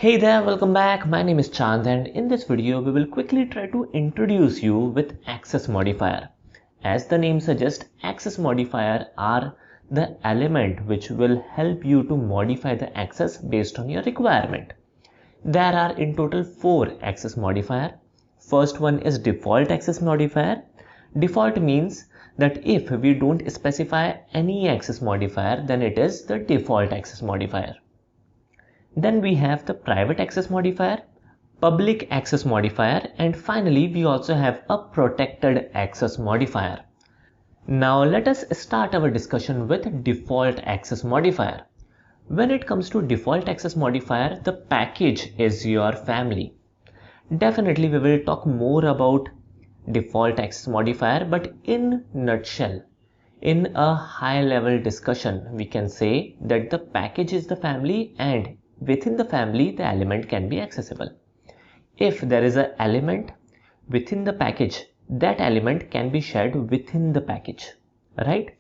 Hey there, welcome back. My name is Chand and in this video we will quickly try to introduce you with access modifier. As the name suggests, access modifier are the element which will help you to modify the access based on your requirement. There are in total 4 access modifier. First one is default access modifier. Default means that if we don't specify any access modifier, then it is the default access modifier. Then we have the private access modifier, public access modifier, and finally we also have a protected access modifier. Now let us start our discussion with default access modifier. When it comes to default access modifier, the package is your family. Definitely we will talk more about default access modifier, but in nutshell, in a high level discussion, we can say that the package is the family and within the family the element can be accessible. If there is an element within the package, that element can be shared within the package, right?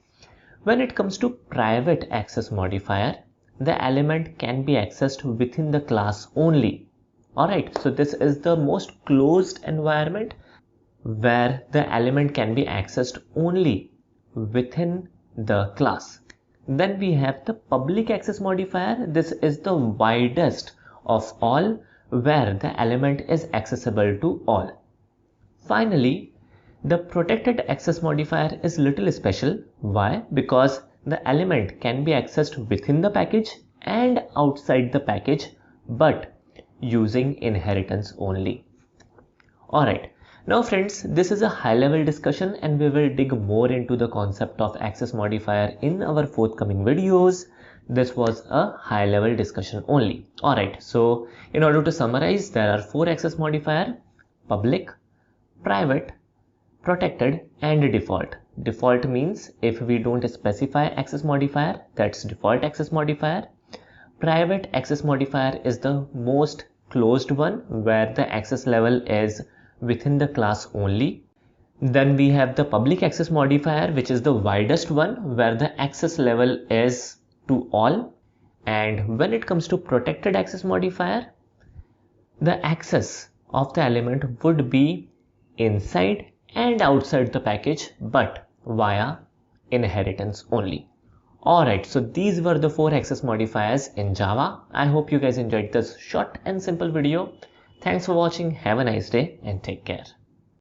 When it comes to private access modifier, the element can be accessed within the class only. Alright, so this is the most closed environment where the element can be accessed only within the class. Then we have the public access modifier. This is the widest of all, where the element is accessible to all. Finally, the protected access modifier is little special. Why? Because the element can be accessed within the package and outside the package, but using inheritance only. Alright. Now friends, this is a high level discussion and we will dig more into the concept of access modifier in our forthcoming videos. This was a high level discussion only. Alright, so in order to summarize, there are 4 access modifier: public, private, protected and default. Default means if we don't specify access modifier, that's default access modifier. Private access modifier is the most closed one, where the access level is within the class only. Then we have the public access modifier, which is the widest one, where the access level is to all. And when it comes to protected access modifier, the access of the element would be inside and outside the package, but via inheritance only. Alright, so these were the 4 access modifiers in Java. I hope you guys enjoyed this short and simple video. Thanks for watching. Have a nice day and take care.